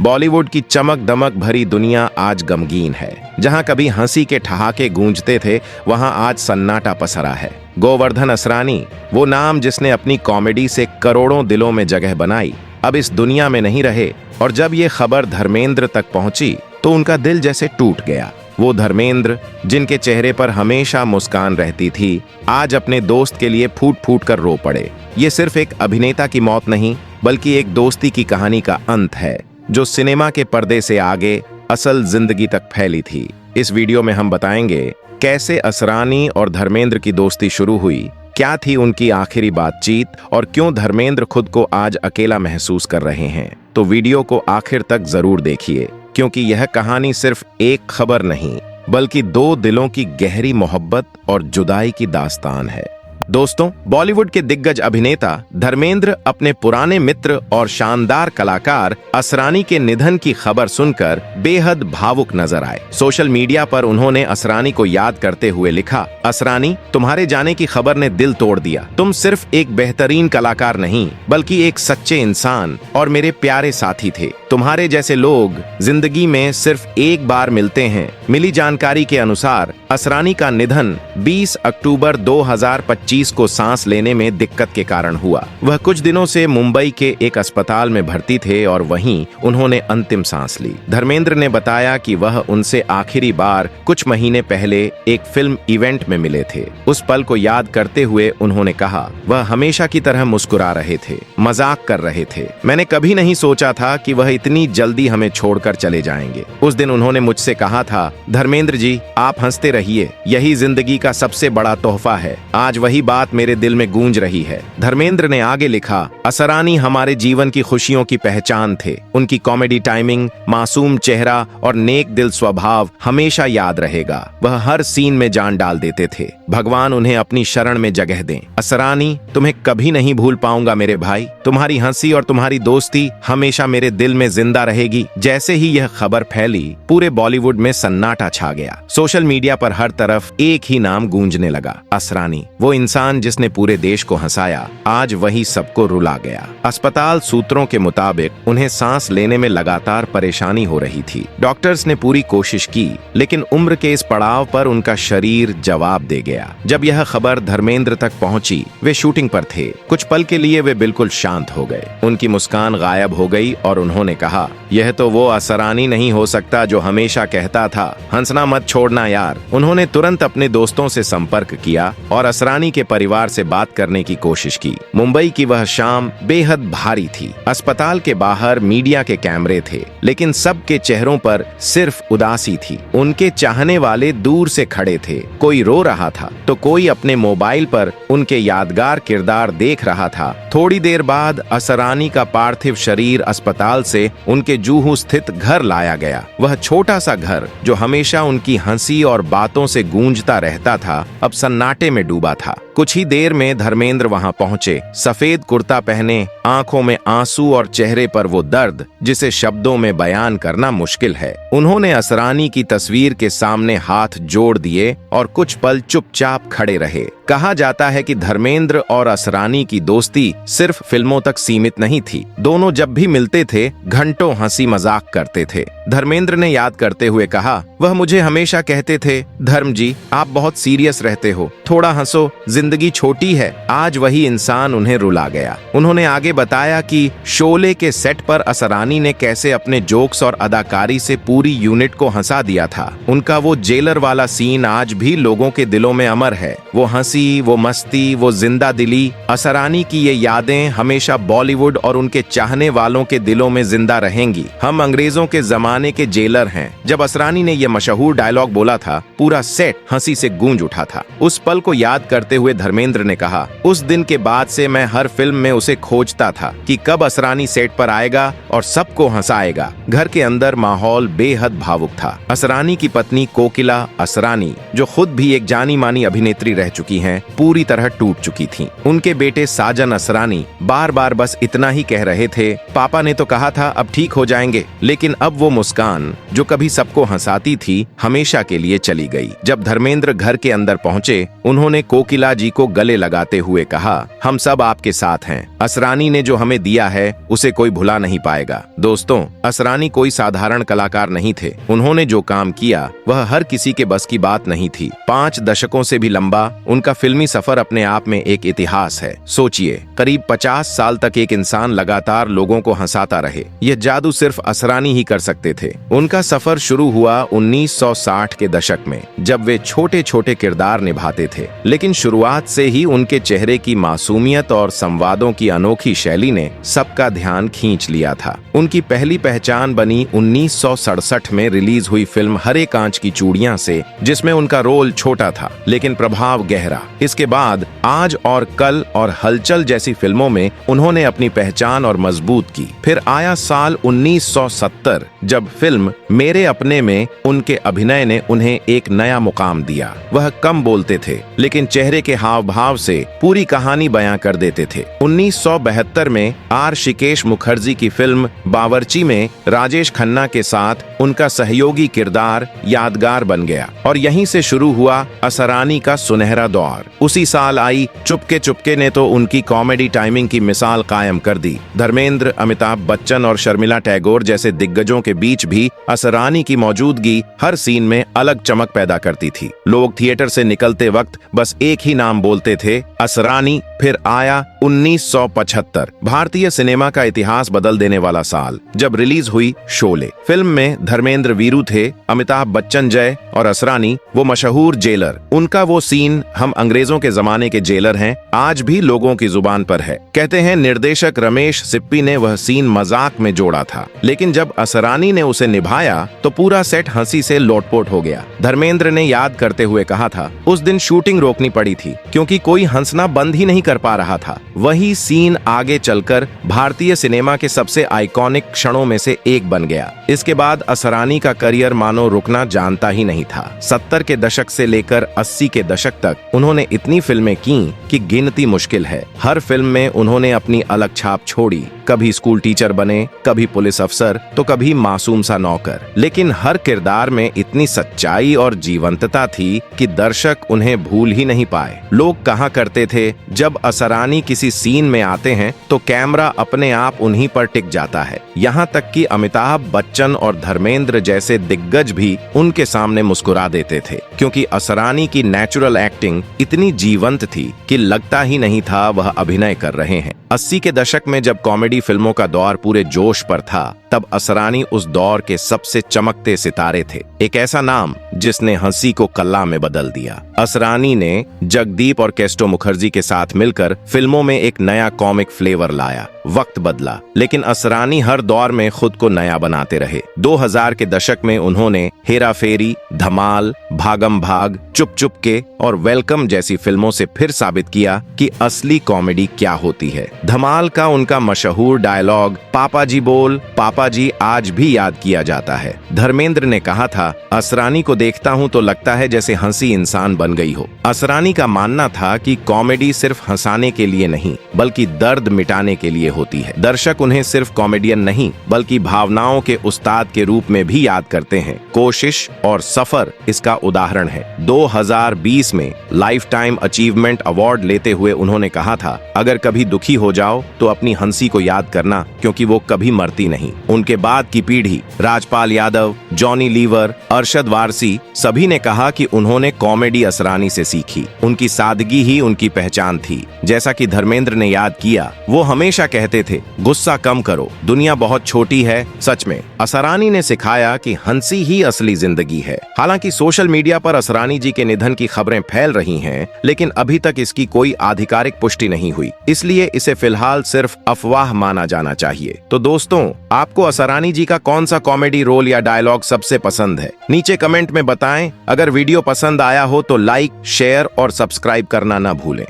बॉलीवुड की चमक दमक भरी दुनिया आज गमगीन है। जहां कभी हंसी के ठहाके गूंजते थे, वहां आज सन्नाटा पसरा है। गोवर्धन असरानी, वो नाम जिसने अपनी कॉमेडी से करोड़ों दिलों में जगह बनाई, अब इस दुनिया में नहीं रहे। और जब ये खबर धर्मेंद्र तक पहुंची तो उनका दिल जैसे टूट गया। वो धर्मेंद्र जिनके चेहरे पर हमेशा मुस्कान रहती थी, आज अपने दोस्त के लिए फूट फूट कर रो पड़े। ये सिर्फ एक अभिनेता की मौत नहीं, बल्कि एक दोस्ती की कहानी का अंत है, जो सिनेमा के पर्दे से आगे असल जिंदगी तक फैली थी। इस वीडियो में हम बताएंगे कैसे असरानी और धर्मेंद्र की दोस्ती शुरू हुई, क्या थी उनकी आखिरी बातचीत, और क्यों धर्मेंद्र खुद को आज अकेला महसूस कर रहे हैं। तो वीडियो को आखिर तक जरूर देखिए, क्योंकि यह कहानी सिर्फ एक खबर नहीं, बल्कि दो दिलों की गहरी मोहब्बत और जुदाई की दास्तान है। दोस्तों, बॉलीवुड के दिग्गज अभिनेता धर्मेंद्र अपने पुराने मित्र और शानदार कलाकार असरानी के निधन की खबर सुनकर बेहद भावुक नजर आए। सोशल मीडिया पर उन्होंने असरानी को याद करते हुए लिखा, असरानी, तुम्हारे जाने की खबर ने दिल तोड़ दिया। तुम सिर्फ एक बेहतरीन कलाकार नहीं, बल्कि एक सच्चे इंसान और मेरे प्यारे साथी थे। तुम्हारे जैसे लोग जिंदगी में सिर्फ एक बार मिलते हैं। मिली जानकारी के अनुसार असरानी का निधन 20 अक्टूबर 2025 को सांस लेने में दिक्कत के कारण हुआ। वह कुछ दिनों से मुंबई के एक अस्पताल में भर्ती थे और वहीं उन्होंने अंतिम सांस ली। धर्मेंद्र ने बताया कि वह उनसे आखिरी बार कुछ महीने पहले एक फिल्म इवेंट में मिले थे। उस पल को याद करते हुए उन्होंने कहा, वह हमेशा की तरह मुस्कुरा रहे थे, मजाक कर रहे थे। मैंने कभी नहीं सोचा था कि वह इतनी जल्दी हमें छोड़कर चले जाएंगे। उस दिन उन्होंने मुझसे कहा था, धर्मेंद्र जी, आप हंसते रहिए, यही जिंदगी का सबसे बड़ा तोहफा है। आज वही बात मेरे दिल में गूंज रही है। धर्मेंद्र ने आगे लिखा, असरानी हमारे जीवन की खुशियों की पहचान थे। उनकी कॉमेडी टाइमिंग, मासूम चेहरा और नेक दिल स्वभाव हमेशा याद रहेगा। वह हर सीन में जान डाल देते थे। भगवान उन्हें अपनी शरण में जगह दें। असरानी, तुम्हें कभी नहीं भूल पाऊंगा मेरे भाई। तुम्हारी हंसी और तुम्हारी दोस्ती हमेशा मेरे दिल में जिंदा रहेगी। जैसे ही यह खबर फैली, पूरे बॉलीवुड में सन्नाटा छा गया। सोशल मीडिया पर हर तरफ एक ही नाम गूंजने लगा, असरानी। वो इंसान जिसने पूरे देश को हंसाया, आज वही सबको रुला गया। अस्पताल सूत्रों के मुताबिक उन्हें सांस लेने में लगातार परेशानी हो रही थी। डॉक्टर्स ने पूरी कोशिश की, लेकिन उम्र के इस पड़ाव पर उनका शरीर जवाब दे गया। जब यह खबर धर्मेंद्र तक पहुंची, वे शूटिंग पर थे। कुछ पल के लिए वे बिल्कुल शांत हो गए। उनकी मुस्कान गायब हो गई और उन्होंने कहा, यह तो वो असरानी नहीं हो सकता जो हमेशा कहता था, हंसना मत छोड़ना यार। उन्होंने तुरंत अपने दोस्तों से संपर्क किया और असरानी के परिवार से बात करने की कोशिश की। मुंबई की वह शाम बेहद भारी थी। अस्पताल के बाहर मीडिया के कैमरे थे, लेकिन सबके चेहरों पर सिर्फ उदासी थी। उनके चाहने वाले दूर से खड़े थे। कोई रो रहा था तो कोई अपने मोबाइल पर उनके यादगार किरदार देख रहा था। थोड़ी देर बाद असरानी का पार्थिव शरीर अस्पताल से उनके जूहू स्थित घर लाया गया। वह छोटा सा घर जो हमेशा उनकी हंसी और बातों से गूंजता रहता था, अब सन्नाटे में डूबा था। कुछ ही देर में धर्मेंद्र वहां पहुंचे, सफेद कुर्ता पहने, आंखों में आंसू और चेहरे पर वो दर्द जिसे शब्दों में बयान करना मुश्किल है। उन्होंने असरानी की तस्वीर के सामने हाथ जोड़ दिए और कुछ पल चुपचाप खड़े रहे। कहा जाता है कि धर्मेंद्र और असरानी की दोस्ती सिर्फ फिल्मों तक सीमित नहीं थी। दोनों जब भी मिलते थे, घंटों हंसी मजाक करते थे। धर्मेंद्र ने याद करते हुए कहा, वह मुझे हमेशा कहते थे, धर्म जी, आप बहुत सीरियस रहते हो, थोड़ा हंसो, जिंदगी छोटी है। आज वही इंसान उन्हें रुला गया। उन्होंने आगे बताया कि शोले के सेट पर असरानी ने कैसे अपने जोक्स और अदाकारी से पूरी यूनिट को हंसा दिया था। उनका वो जेलर वाला सीन आज भी लोगों के दिलों में अमर है। वो हंसी, वो मस्ती, वो जिंदा दिली, असरानी की ये यादें हमेशा बॉलीवुड और उनके चाहने वालों के दिलों में जिंदा रहेंगी। हम अंग्रेजों के जमाने के जेलर हैं। जब असरानी ने यह मशहूर डायलॉग बोला था, पूरा सेट हंसी से गूंज उठा था। उस पल को याद करते हुए धर्मेंद्र ने कहा, उस दिन के बाद से मैं हर फिल्म में उसे खोजता था कि कब असरानी सेट पर आएगा और सबको हंसाएगा। घर के अंदर माहौल बेहद भावुक था। असरानी की पत्नी कोकिला असरानी, जो खुद भी एक जानी मानी अभिनेत्री रह चुकी हैं, पूरी तरह टूट चुकी थीं। उनके बेटे साजन असरानी बार बार बस इतना ही कह रहे थे, पापा ने तो कहा था अब ठीक हो जाएंगे। लेकिन अब वो मुस्कान जो कभी सबको हंसाती थी, हमेशा के लिए चली गई। जब धर्मेंद्र घर के अंदर पहुंचे, उन्होंने कोकिला जी को गले लगाते हुए कहा, हम सब आपके साथ हैं। असरानी ने जो हमें दिया है उसे कोई भुला नहीं पाएगा। दोस्तों, असरानी कोई साधारण कलाकार नहीं थे। उन्होंने जो काम किया वह हर किसी के बस की बात नहीं थी। 5 दशकों से भी लंबा उनका फिल्मी सफर अपने आप में एक इतिहास है। सोचिए, करीब 50 साल तक एक इंसान लगातार लोगों को हंसाता रहे। यह जादू सिर्फ असरानी ही कर सकते थे। उनका सफर शुरू हुआ 1960 के दशक में, जब वे छोटे छोटे किरदार निभाते थे, लेकिन शुरुआत से ही उनके चेहरे की मासूमियत और संवादों की अनोखी शैली ने सबका ध्यान खींच लिया था। उनकी पहली पहचान बनी 1967 में रिलीज हुई फिल्म हरे कांच की चूड़ियां से, जिसमें उनका रोल छोटा था लेकिन प्रभाव गहरा। इसके बाद आज और कल और हलचल जैसी फिल्मों में उन्होंने अपनी पहचान और मजबूत की। फिर आया साल 1970, जब फिल्म मेरे अपने में उनके अभिनय ने उन्हें एक नया मुकाम दिया। वह कम बोलते थे लेकिन चेहरे के हाव भाव से पूरी कहानी बयां कर देते थे। 1972 में शिकेश मुखर्जी की फिल्म बावर्ची में राजेश खन्ना के साथ उनका सहयोगी किरदार यादगार बन गया और यहीं से शुरू हुआ असरानी का सुनहरा दौर। उसी साल आई चुपके चुपके ने तो उनकी कॉमेडी टाइमिंग की मिसाल कायम कर दी। धर्मेंद्र, अमिताभ बच्चन और शर्मिला टैगोर जैसे दिग्गजों के बीच भी असरानी की मौजूदगी हर सीन में अलग चमक पैदा करती थी। लोग थिएटर से निकलते वक्त बस एक ही नाम बोलते थे, असरानी। फिर आया 1975, भारतीय सिनेमा का इतिहास बदल देने वाला साल, जब रिलीज हुई शोले। फिल्म में धर्मेंद्र वीरू थे, अमिताभ बच्चन जय और असरानी वो मशहूर जेलर। उनका वो सीन, हम अंग्रेजों के जमाने के जेलर हैं, आज भी लोगों की जुबान पर है। कहते हैं निर्देशक रमेश सिप्पी ने वह सीन मजाक में जोड़ा था, लेकिन जब असरानी ने उसे निभाया तो पूरा सेट हंसी से लोटपोट हो गया। धर्मेंद्र ने याद करते हुए कहा था, उस दिन शूटिंग रोकनी पड़ी थी क्योंकि कोई हंसना बंद ही नहीं कर पा रहा था। वही सीन आगे चलकर भारतीय सिनेमा के सबसे आइकॉनिक क्षणों में से एक बन गया। इसके बाद असरानी का करियर मानो रुकना जानता ही नहीं था। 70 के दशक से लेकर 80 के दशक तक उन्होंने इतनी फिल्में की कि गिनती मुश्किल है। हर फिल्म में उन्होंने अपनी अलग छाप छोड़ी। कभी स्कूल टीचर बने, कभी पुलिस अफसर, तो कभी मासूम सा नौकर, लेकिन हर किरदार में इतनी सच्चाई और जीवंतता थी कि दर्शक उन्हें भूल ही नहीं पाए। लोग कहा करते थे, जब असरानी किसी सीन में आते हैं तो कैमरा अपने आप उन्हीं पर टिक जाता है। यहाँ तक कि अमिताभ बच्चन और धर्मेंद्र जैसे दिग्गज भी उनके सामने मुस्कुरा देते थे, क्योंकि असरानी की नेचुरल एक्टिंग इतनी जीवंत थी कि लगता ही नहीं था वह अभिनय कर रहे हैं। 80 के दशक में जब कॉमेडी फिल्मों का दौर पूरे जोश पर था, तब असरानी उस दौर के सबसे चमकते सितारे थे। एक ऐसा नाम जिसने हंसी को कला में बदल दिया। असरानी ने जगदीप और केस्टो मुखर्जी के साथ मिलकर फिल्मों में एक नया कॉमिक फ्लेवर लाया। वक्त बदला, लेकिन असरानी हर दौर में खुद को नया बनाते रहे। 2000 के दशक में उन्होंने हेरा फेरी, धमाल, भागम भाग, चुप चुप के और वेलकम जैसी फिल्मों से फिर साबित किया कि असली कॉमेडी क्या होती है। धमाल का उनका मशहूर डायलॉग पापा जी बोल पापा जी आज भी याद किया जाता है। धर्मेंद्र ने कहा था, असरानी को देखता हूं तो लगता है जैसे हंसी इंसान बन गई हो। असरानी का मानना था कि कॉमेडी सिर्फ हंसाने के लिए नहीं, बल्कि दर्द मिटाने के लिए होती है। दर्शक उन्हें सिर्फ कॉमेडियन नहीं, बल्कि भावनाओं के उस्ताद के रूप में भी याद करते हैं। कोशिश और सफर इसका उदाहरण है। 2020 में लाइफ टाइम अचीवमेंट अवार्ड लेते हुए उन्होंने कहा था, अगर कभी दुखी हो जाओ तो अपनी हंसी को याद करना, क्योंकि वो कभी मरती नहीं। उनके बाद की पीढ़ी, राजपाल यादव, जॉनी लीवर, अरशद वारसी, सभी ने कहा कि उन्होंने कॉमेडी असरानी से सीखी। उनकी सादगी ही उनकी पहचान थी। जैसा कि धर्मेंद्र ने याद किया, वो हमेशा कहते थे, गुस्सा कम करो, दुनिया बहुत छोटी है। सच में असरानी ने सिखाया कि हंसी ही असली जिंदगी है। हालांकि सोशल मीडिया पर असरानी जी के निधन की खबरें फैल रही हैं, लेकिन अभी तक इसकी कोई आधिकारिक पुष्टि नहीं हुई, इसलिए इसे फिलहाल सिर्फ अफवाह माना जाना चाहिए। तो दोस्तों, आपको असरानी जी का कौन सा कॉमेडी रोल या डायलॉग सबसे पसंद है? नीचे कमेंट में बताएं। अगर वीडियो पसंद आया हो तो लाइक, शेयर और सब्सक्राइब करना न भूलें।